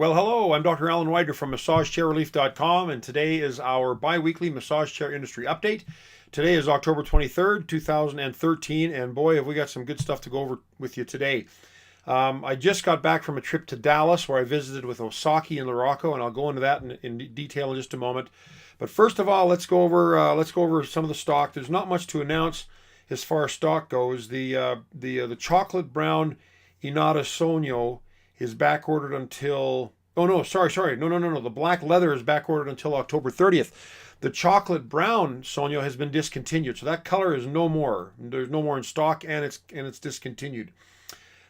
Well, hello, I'm Dr. Alan Wider from MassageChairRelief.com, and today is our bi-weekly massage chair industry update. Today is October 23rd, 2013, and boy, have we got some good stuff to go over with you today. I just got back from a trip to Dallas where I visited with Osaki and Luraco, and I'll go into that in detail in just a moment. But first of all, let's go over some of the stock. There's not much to announce as far as stock goes. The chocolate brown Inada Sonyo is back ordered until. Oh no, sorry. No. The black leather is back ordered until October 30th. The chocolate brown Sonyo has been discontinued, so that color is no more. There's no more in stock, and it's discontinued.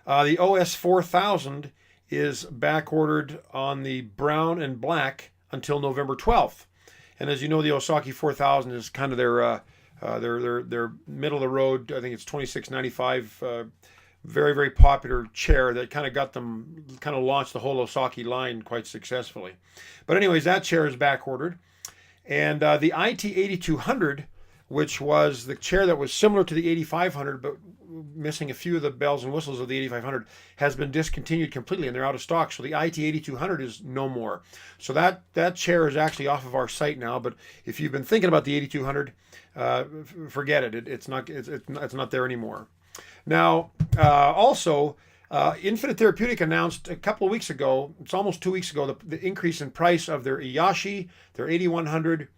The OS 4000 is back ordered on the brown and black until November 12th. And as you know, the Osaki 4000 is kind of their middle of the road. I think it's 2695. Very, very popular chair that kind of launched the whole Osaki line quite successfully. But anyways, that chair is back ordered. And the IT 8200, which was the chair that was similar to the 8500 but missing a few of the bells and whistles of the 8500, has been discontinued completely and they're out of stock. So the IT 8200 is no more. So that chair is actually off of our site now. But if you've been thinking about the 8200, forget it. It's not there anymore. Now, also, Infinite Therapeutic announced a couple of weeks ago, it's almost 2 weeks ago, the increase in price of their Iyashi, their 8100,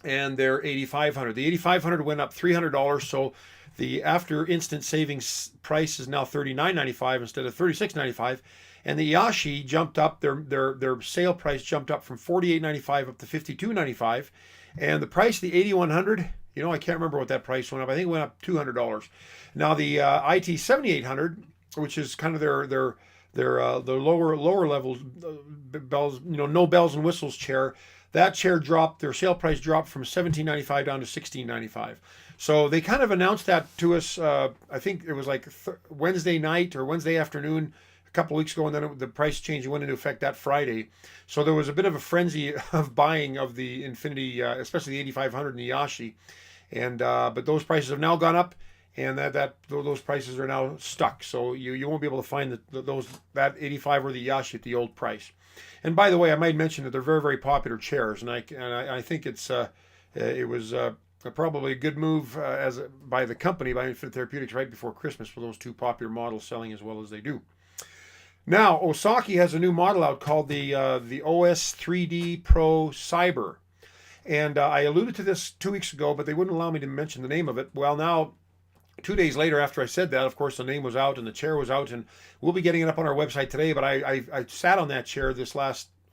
and their 8500. The 8500 went up $300, so the after instant savings price is now $39.95 instead of $36.95. And the Iyashi jumped up, their sale price jumped up from $48.95 up to $52.95. And the price of the 8100, I can't remember what that price went up. I think it went up $200. Now the IT 7800, which is kind of their lower level bells, no bells and whistles chair, that chair dropped. Their sale price dropped from $17.95 down to $16.95. So they kind of announced that to us. I think it was like Wednesday night or Wednesday afternoon a couple of weeks ago, and then the price change went into effect that Friday. So there was a bit of a frenzy of buying of the Infinity, especially the 8500 and the Yashi. And but those prices have now gone up, and those prices are now stuck. So you won't be able to find that 85 or the Yashi at the old price. And by the way, I might mention that they're very, very popular chairs, and I think it was probably a good move by the company, by Infinite Therapeutics, right before Christmas for those two popular models selling as well as they do. Now, Osaki has a new model out called the OS 3D Pro Cyber. And I alluded to this 2 weeks ago, but they wouldn't allow me to mention the name of it. Well, now, 2 days later after I said that, of course, the name was out and the chair was out, and we'll be getting it up on our website today. But I sat on that chair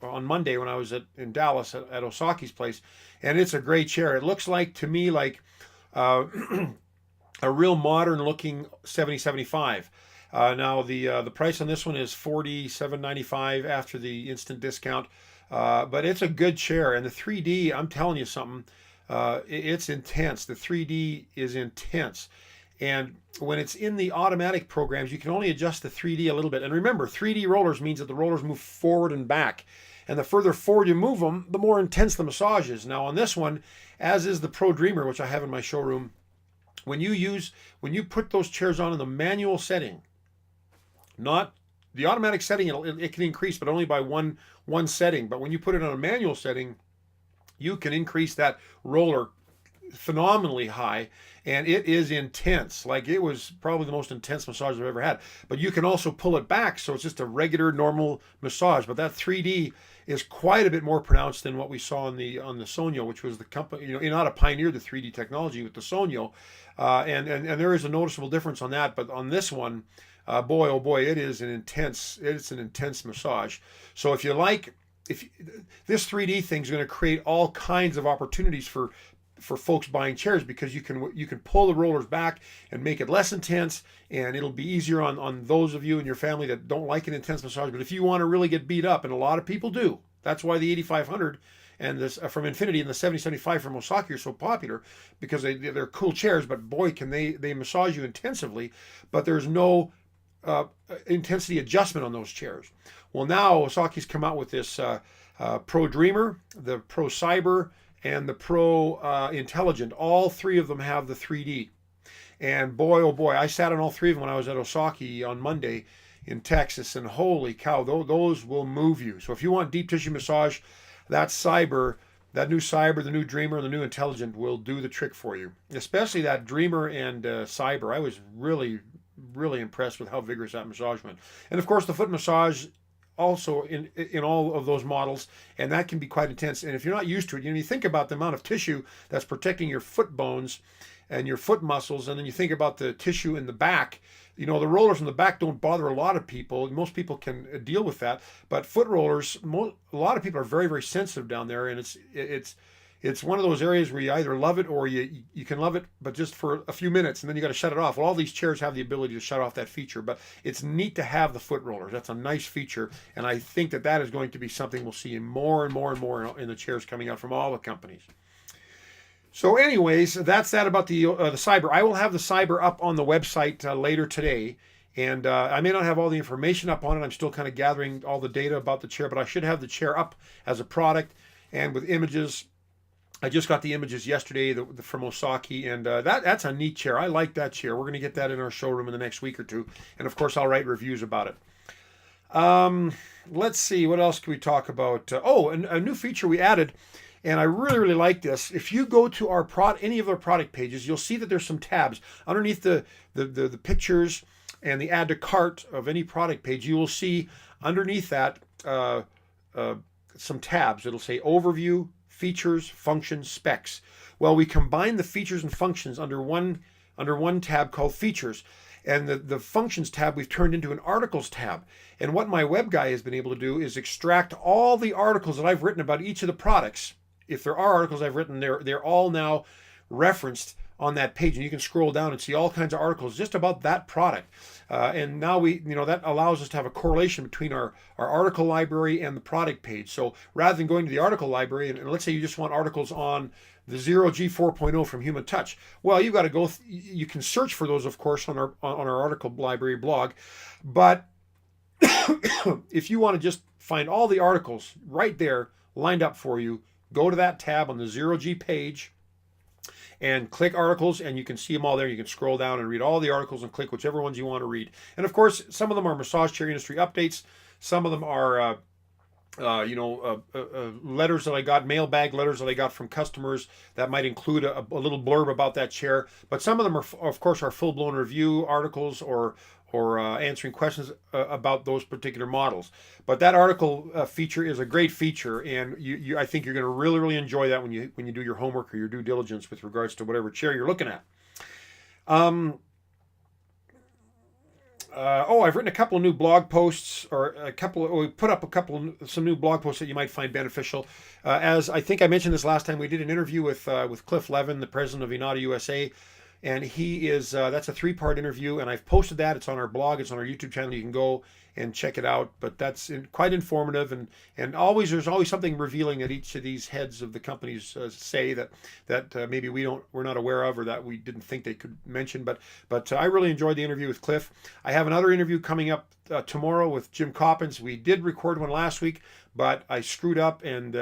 on Monday when I was in Dallas at Osaki's place, and it's a great chair. It looks to me like uh, a real modern looking 7075. Now the price on this one is $47.95 after the instant discount. But it's a good chair, and the 3D, I'm telling you something, it's intense. The 3D is intense. And when it's in the automatic programs, you can only adjust the 3D a little bit. And remember, 3D rollers means that the rollers move forward and back. And the further forward you move them, the more intense the massage is. Now on this one, as is the Pro Dreamer, which I have in my showroom, when you put those chairs on in the manual setting, not the automatic setting, it can increase, but only by one setting. But when you put it on a manual setting, you can increase that roller phenomenally high, and it is intense. Like, it was probably the most intense massage I've ever had. But you can also pull it back, so it's just a regular, normal massage. But that 3D is quite a bit more pronounced than what we saw on the Sonyo, which was the company. Inada pioneered the 3D technology with the Sonyo, and there is a noticeable difference on that. But on this one, boy, oh boy, it's an intense massage. So if this 3D thing is going to create all kinds of opportunities for folks buying chairs, because you can pull the rollers back and make it less intense, and it'll be easier on those of you and your family that don't like an intense massage. But if you want to really get beat up, and a lot of people do, that's why the 8500 and this from Infinity and the 7075 from Osaki are so popular, because they're cool chairs. But boy, can they massage you intensively, but there's no intensity adjustment on those chairs. Well, now Osaki's come out with this Pro Dreamer, the Pro Cyber, and the Pro Intelligent. All three of them have the 3D. And boy, oh boy, I sat on all three of them when I was at Osaki on Monday, in Texas, and holy cow, those will move you. So if you want deep tissue massage, that new Cyber, the new Dreamer, the new Intelligent will do the trick for you. Especially that Dreamer and Cyber. I was really, really impressed with how vigorous that massage went. And of course, the foot massage also in all of those models, and that can be quite intense. And if you're not used to it, you think about the amount of tissue that's protecting your foot bones and your foot muscles, and then you think about the tissue in the back. The rollers in the back don't bother a lot of people. Most people can deal with that, but foot rollers, a lot of people are very, very sensitive down there, and it's one of those areas where you either love it or you can love it, but just for a few minutes, and then you got to shut it off. Well, all these chairs have the ability to shut off that feature, but it's neat to have the foot rollers. That's a nice feature, and I think that is going to be something we'll see more and more and more in the chairs coming out from all the companies. So anyways, that's that about the Cyber. I will have the Cyber up on the website later today, and I may not have all the information up on it. I'm still kind of gathering all the data about the chair, but I should have the chair up as a product and with images. I just got the images yesterday from Osaki, and that's a neat chair. I like that chair. We're going to get that in our showroom in the next week or two, and of course I'll write reviews about it. Let's see, what else can we talk about? A new feature we added. And I really, really like this. If you go to any of our product pages, you'll see that there's some tabs underneath the pictures and the add to cart of any product page. You will see underneath that some tabs. It'll say overview, features, functions, specs. Well, we combine the features and functions under one tab called features. And the functions tab we've turned into an articles tab. And what my web guy has been able to do is extract all the articles that I've written about each of the products. If there are articles I've written, they're all now referenced on that page, and you can scroll down and see all kinds of articles just about that product. And now that allows us to have a correlation between our article library and the product page. So rather than going to the article library, and let's say you just want articles on the Zero G 4.0 from Human Touch, well, you've got to go. You can search for those, of course, on our article library blog, but if you want to just find all the articles right there lined up for you, go to that tab on the Zero G page and click articles, and you can see them all there. You can scroll down and read all the articles and click whichever ones you want to read. And of course, some of them are massage chair industry updates. Some of them are letters that I got, mailbag letters that I got from customers that might include a little blurb about that chair. But some of them are, of course, are full-blown review articles or answering questions about those particular models. But that article feature is a great feature, and I think you're going to really, really enjoy that when you do your homework or your due diligence with regards to whatever chair you're looking at. I've written a couple of new blog posts, we put up some new blog posts that you might find beneficial. As I think I mentioned this last time, we did an interview with Cliff Levin, the president of Inada USA. And he is, that's a 3-part interview, and I've posted that. It's on our blog, it's on our YouTube channel. You can go and check it out. But that's quite informative, and there's always something revealing that each of these heads of the companies say that maybe we're not aware of, or that we didn't think they could mention. But I really enjoyed the interview with Cliff. I have another interview coming up tomorrow with Jim Coppins. We did record one last week, but I screwed up, and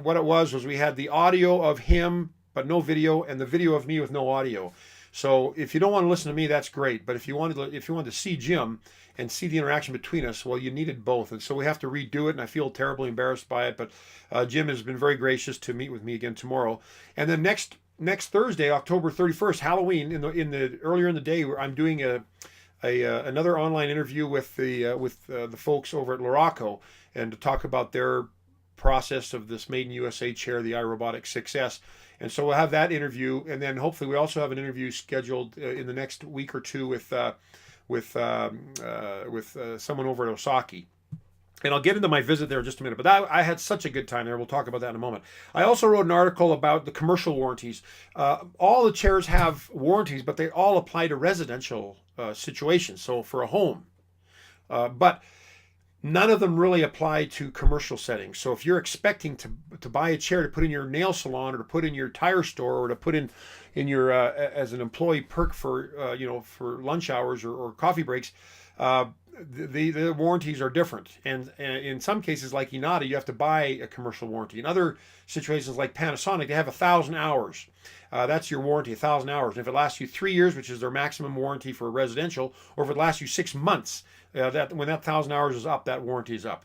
what it was we had the audio of him but no video, and the video of me with no audio. So if you don't want to listen to me, that's great. But if you wanted to see Jim and see the interaction between us, well, you needed both. And so we have to redo it, and I feel terribly embarrassed by it. But Jim has been very gracious to meet with me again tomorrow. And then next Thursday, October 31st, Halloween, earlier in the day, I'm doing another online interview with the folks over at Luraco, and to talk about their process of this Made in USA chair, the iRobotic 6S. And so we'll have that interview, and then hopefully we also have an interview scheduled in the next week or two with someone over at Osaki. And I'll get into my visit there in just a minute. But I had such a good time there. We'll talk about that in a moment. I also wrote an article about the commercial warranties. All the chairs have warranties, but they all apply to residential situations, so for a home. But none of them really apply to commercial settings. So if you're expecting to buy a chair to put in your nail salon, or to put in your tire store, or to put in your as an employee perk for for lunch hours or coffee breaks, The warranties are different, and in some cases like Inada, you have to buy a commercial warranty. In other situations like Panasonic, they have 1,000 hours. That's your warranty, 1,000 hours. And if it lasts you 3 years, which is their maximum warranty for a residential, or if it lasts you 6 months, that when that 1,000 hours is up, that warranty is up.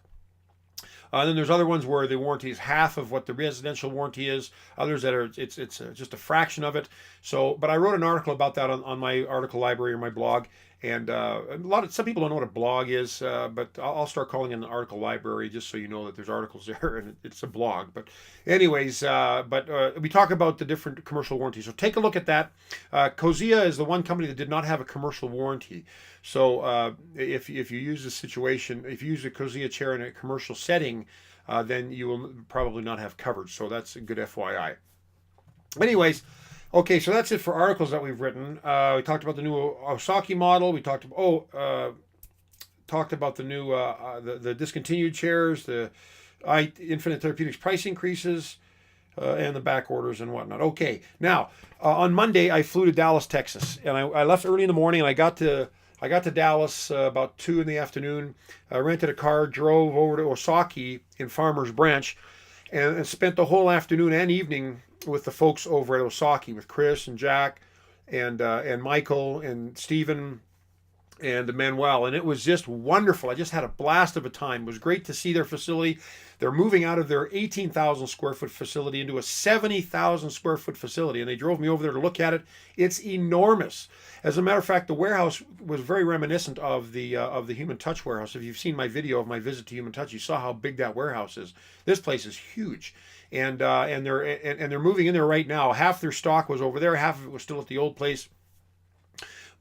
Then there's other ones where the warranty is half of what the residential warranty is. Others that are it's just a fraction of it. So, but I wrote an article about that on my article library or my blog. And some people don't know what a blog is, but I'll start calling it an article library just so you know that there's articles there and it's a blog. But anyways, we talk about the different commercial warranties. So take a look at that. Cozia is the one company that did not have a commercial warranty. So if you use the situation, if you use a Cozia chair in a commercial setting, then you will probably not have coverage. So that's a good FYI. Anyways. Okay, so that's it for articles that we've written. We talked about the new Owasaki model. We talked about the new the discontinued chairs, the Infinite Therapeutics price increases, and the back orders and whatnot. Okay, now on Monday I flew to Dallas, Texas, and I left early in the morning, and I got to Dallas about 2 in the afternoon. I rented a car, drove over to Owasaki in Farmers Branch, and spent the whole afternoon and evening with the folks over at Owasaki, with Chris and Jack and Michael and Stephen and Manuel, and it was just wonderful. I just had a blast of a time. It was great to see their facility. They're moving out of their 18,000 square foot facility into a 70,000 square foot facility, and they drove me over there to look at it. It's enormous. As a matter of fact, the warehouse was very reminiscent of the Human Touch warehouse. If you've seen my video of my visit to Human Touch, you saw how big that warehouse is. This place is huge. And they're moving in there right now. Half their stock was over there, half of it was still at the old place.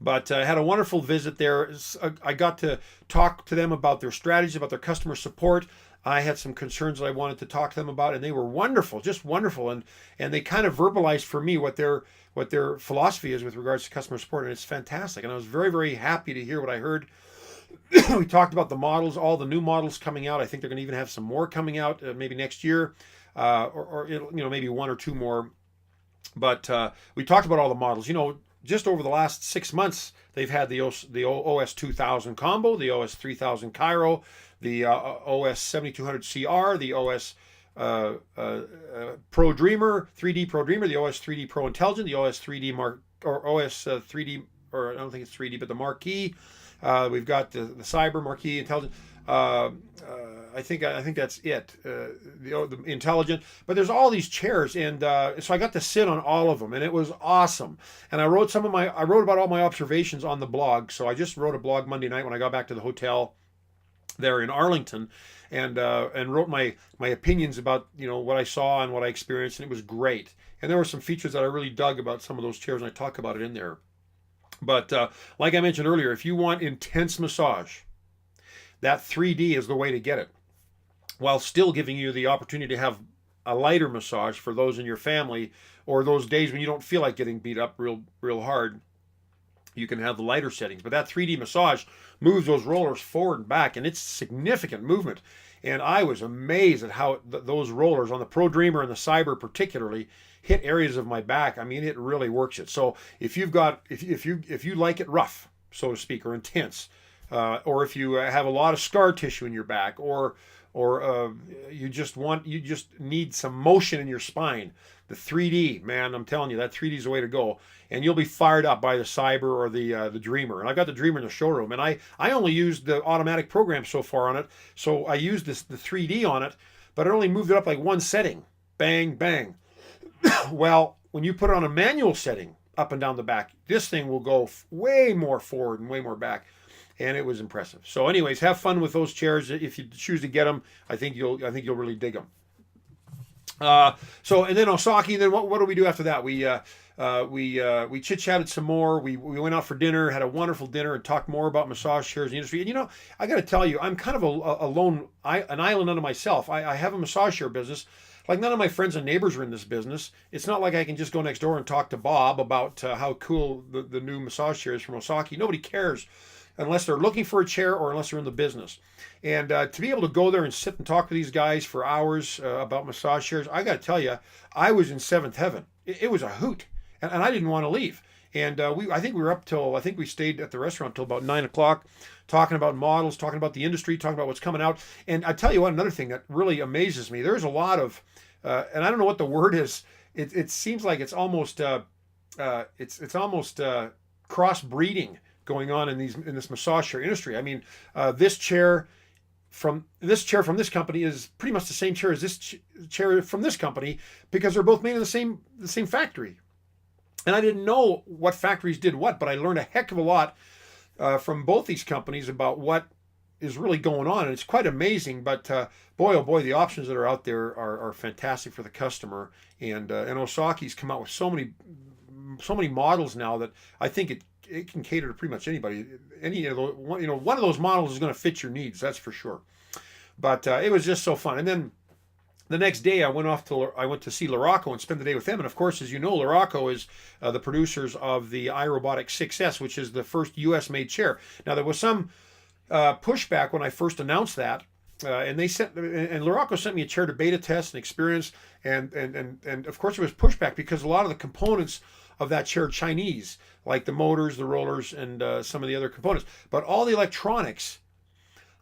But I had a wonderful visit there. I got to talk to them about their strategies, about their customer support. I had some concerns that I wanted to talk to them about, and they were wonderful, just wonderful. And they kind of verbalized for me what their philosophy is with regards to customer support, and it's fantastic. And I was very, very happy to hear what I heard. We talked about the models, all the new models coming out. I think they're going to even have some more coming out maybe next year. Or maybe 1 or 2 more. But we talked about all the models. Just over the last 6 months, they've had the OS 2000 Combo, the OS 3000 Cairo, the OS 7200 CR, the OS Pro Dreamer, 3D Pro Dreamer, the OS 3D Pro Intelligent, the OS 3D Mark, or OS 3D, or I don't think it's 3D, but the Marquee. We've got the Cyber Marquee Intelligent. I think that's it. The Intelligent, but there's all these chairs, and so I got to sit on all of them, and it was awesome. And I wrote about all my observations on the blog. So I just wrote a blog Monday night when I got back to the hotel there in Arlington, and wrote my opinions about what I saw and what I experienced, and it was great. And there were some features that I really dug about some of those chairs, and I talk about it in there. But like I mentioned earlier, if you want intense massage, that 3D is the way to get it, while still giving you the opportunity to have a lighter massage for those in your family, or those days when you don't feel like getting beat up real hard. You can have the lighter settings, but that 3D massage moves those rollers forward and back, and it's significant movement. And I was amazed at how those rollers on the Pro Dreamer and the Cyber particularly hit areas of my back. I mean, it really works it. So if you like it rough, so to speak, or intense, or if you have a lot of scar tissue in your back, or you just need some motion in your spine, the 3D, man, I'm telling you, that 3D is the way to go, and you'll be fired up by the Cyber or the Dreamer. And I've got the Dreamer in the showroom, and I only used the automatic program so far on it, so I used the 3D on it, but I only moved it up like one setting, bang, bang. Well, when you put it on a manual setting, up and down the back, this thing will go way more forward and way more back. And it was impressive. So anyways, have fun with those chairs. If you choose to get them, I think you'll really dig them. So, and then Owasaki, then what do we do after that? We chit-chatted some more. We went out for dinner, had a wonderful dinner, and talked more about massage chairs in the industry. And I got to tell you, I'm kind of an island unto myself. I have a massage chair business. Like, none of my friends and neighbors are in this business. It's not like I can just go next door and talk to Bob about how cool the new massage chair is from Owasaki. Nobody cares unless they're looking for a chair or unless they're in the business. And to be able to go there and sit and talk to these guys for hours about massage chairs, I got to tell you, I was in seventh heaven. It was a hoot. and I didn't want to leave. And I think we were up till, I think we stayed at the restaurant till about 9 o'clock, talking about models, talking about the industry, talking about what's coming out. And I tell you what, another thing that really amazes me, there's a lot of, and I don't know what the word is. It seems like it's almost crossbreeding going on in this massage chair industry. I mean, this chair from this company is pretty much the same chair as this chair from this company, because they're both made in the same factory. And I didn't know what factories did what, but I learned a heck of a lot from both these companies about what is really going on, and it's quite amazing. But boy, oh boy, the options that are out there are fantastic for the customer. And Osaki's come out with so many models now that I think it can cater to pretty much anybody. One of those models is going to fit your needs, that's for sure. But it was just so fun. And then the next day, I went to see Luraco and spend the day with them. And of course, as you know, Luraco is the producers of the iRobotic 6S, which is the first U.S.-made chair. Now, there was some pushback when I first announced that, and Luraco sent me a chair to beta test and experience, and of course, there was pushback because a lot of the components of that chair are Chinese, like the motors, the rollers, and some of the other components. But all the electronics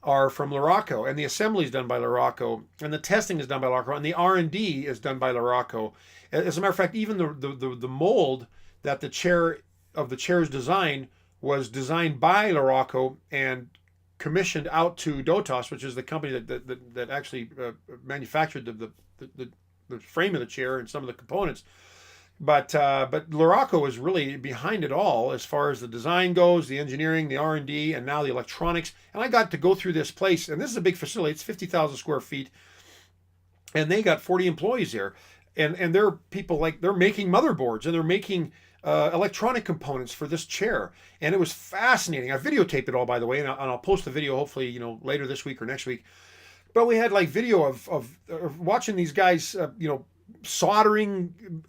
are from Luraco, and the assembly is done by Luraco, and the testing is done by Luraco, and the R&D is done by Luraco. As a matter of fact, even the mold that the chair's design was designed by Luraco and commissioned out to Dotos, which is the company that actually manufactured the frame of the chair and some of the components. But Luraco is really behind it all as far as the design goes, the engineering, the R&D, and now the electronics. And I got to go through this place, and this is a big facility. It's 50,000 square feet, and they got 40 employees there. And they're people they're making motherboards, and they're making electronic components for this chair. And it was fascinating. I videotaped it all, by the way, and I'll post the video hopefully later this week or next week. But we had video of watching these guys, soldering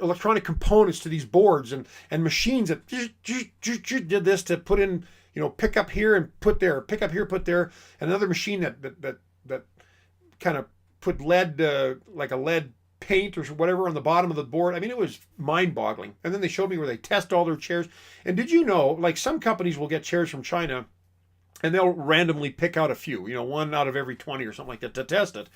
electronic components to these boards, and machines that did this to put in, pick up here and put there, pick up here, put there, and another machine that kind of put lead, like a lead paint or whatever on the bottom of the board. I mean, it was mind-boggling. And then they showed me where they test all their chairs. And did you know, some companies will get chairs from China and they'll randomly pick out a few, one out of every 20 or something like that to test it.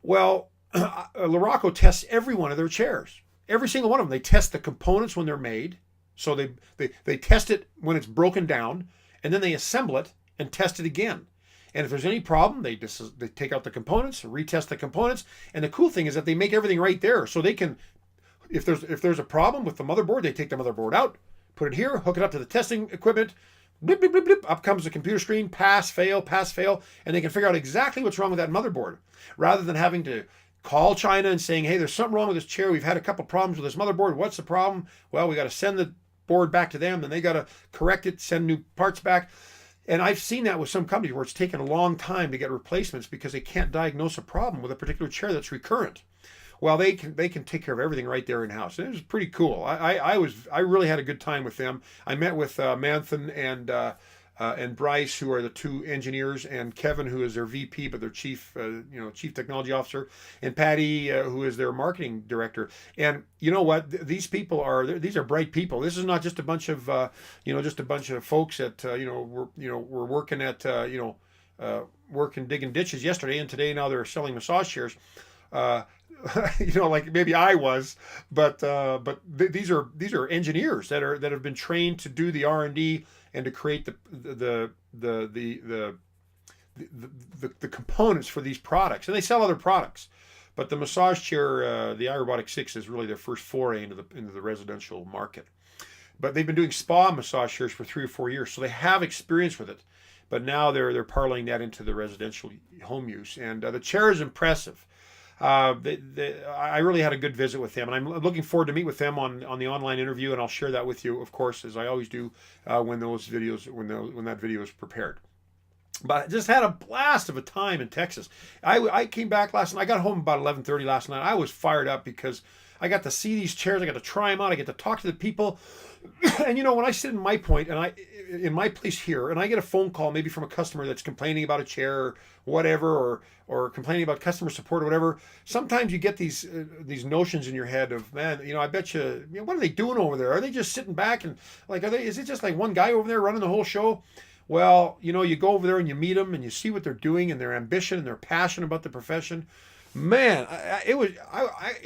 Well, Luraco tests every one of their chairs, every single one of them. They test the components when they're made, so they test it when it's broken down, and then they assemble it and test it again. And if there's any problem, they take out the components, retest the components. And the cool thing is that they make everything right there, so they can, if there's a problem with the motherboard, they take the motherboard out, put it here, hook it up to the testing equipment. Blip, blip, blip, blip, up comes the computer screen, pass, fail, and they can figure out exactly what's wrong with that motherboard, rather than having to call China and saying, hey, there's something wrong with this chair. We've had a couple problems with this motherboard. What's the problem? Well, we got to send the board back to them, and they got to correct it, send new parts back. And I've seen that with some companies where it's taken a long time to get replacements because they can't diagnose a problem with a particular chair that's recurrent. Well, they can take care of everything right there in house. It was pretty cool. I really had a good time with them. I met with Manthan and Bryce, who are the two engineers, and Kevin, who is their VP but their chief technology officer, and Patty, who is their marketing director. And you know what? These people are bright people. This is not just a bunch of folks that were working at working digging ditches yesterday, and today now they're selling massage chairs. Like maybe I was, but these are engineers that have been trained to do the R&D and to create the components for these products, and they sell other products. But the massage chair, the iRobotic 6, is really their first foray into the residential market. But they've been doing spa massage chairs for 3 or 4 years, so they have experience with it. But now they're parlaying that into the residential home use, and the chair is impressive. I really had a good visit with them, and I'm looking forward to meet with them on the online interview, and I'll share that with you, of course, as I always do when that video is prepared. But I just had a blast of a time in Texas. I came back last night. I got home about 11:30 last night. I was fired up because I got to see these chairs. I got to try them out. I get to talk to the people. And when I sit in my point and in my place here, and I get a phone call maybe from a customer that's complaining about a chair or whatever, or complaining about customer support or whatever, sometimes you get these notions in your head of, man, I bet you, what are they doing over there? Are they just sitting back and is it just like one guy over there running the whole show? Well, you go over there and you meet them and you see what they're doing and their ambition and their passion about the profession. Man, it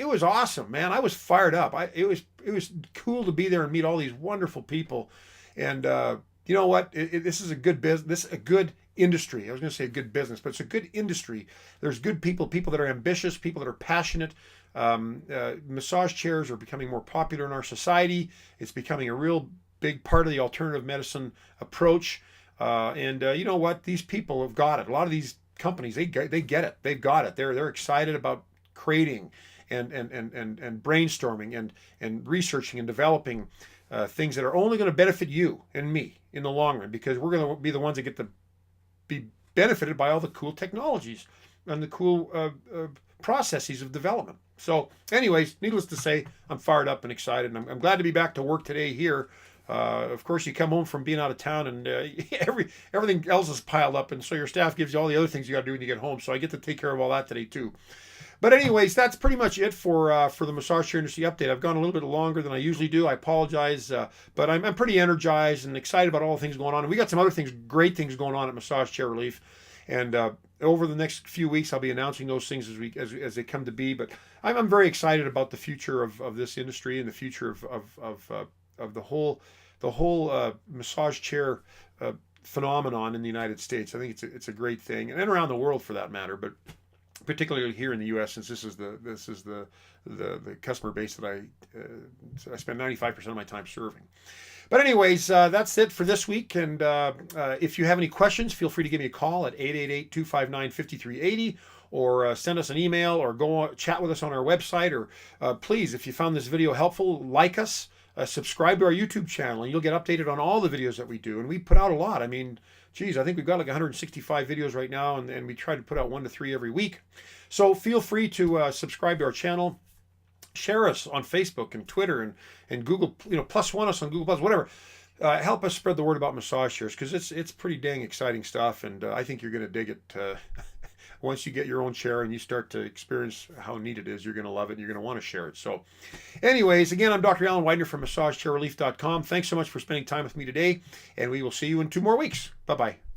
was awesome, man. I was fired up. It was cool to be there and meet all these wonderful people. And you know what? This is a good business, a good industry. I was going to say a good business, but it's a good industry. There's good people that are ambitious, people that are passionate. Massage chairs are becoming more popular in our society. It's becoming a real big part of the alternative medicine approach. And you know what? These people have got it. A lot of these companies, they get it. They've got it. They're excited about creating and brainstorming and researching and developing things that are only going to benefit you and me in the long run, because we're going to be the ones that get to be benefited by all the cool technologies and the cool processes of development. So anyways, needless to say, I'm fired up and excited, and I'm glad to be back to work today here. Of course, you come home from being out of town and everything else is piled up, and so your staff gives you all the other things you got to do when you get home. So I get to take care of all that today too. But anyways, that's pretty much it for the massage chair industry update. I've gone a little bit longer than I usually do. I apologize, but I'm pretty energized and excited about all the things going on. And we got some other things, great things going on at Massage Chair Relief. And over the next few weeks, I'll be announcing those things as they come to be. But I'm very excited about the future of this industry and the future of the whole massage chair phenomenon in the United States. I think it's a great thing, and around the world for that matter, but particularly here in the U.S., since this is the customer base that I spend 95% of my time serving. But anyways, that's it for this week. And if you have any questions, feel free to give me a call at 888-259-5380, or send us an email, or chat with us on our website. Or please, if you found this video helpful, like us. Subscribe to our YouTube channel, and you'll get updated on all the videos that we do. And we put out a lot. I mean, geez, I think we've got like 165 videos right now, and we try to put out 1 to 3 every week. So feel free to subscribe to our channel. Share us on Facebook and Twitter and Google, +1 us on Google Plus, whatever. Help us spread the word about massage chairs, because it's pretty dang exciting stuff, and I think you're going to dig it. Once you get your own chair and you start to experience how neat it is, you're going to love it, and you're going to want to share it. So anyways, again, I'm Dr. Alan Widener from MassageChairRelief.com. Thanks so much for spending time with me today, and we will see you in 2 more weeks. Bye-bye.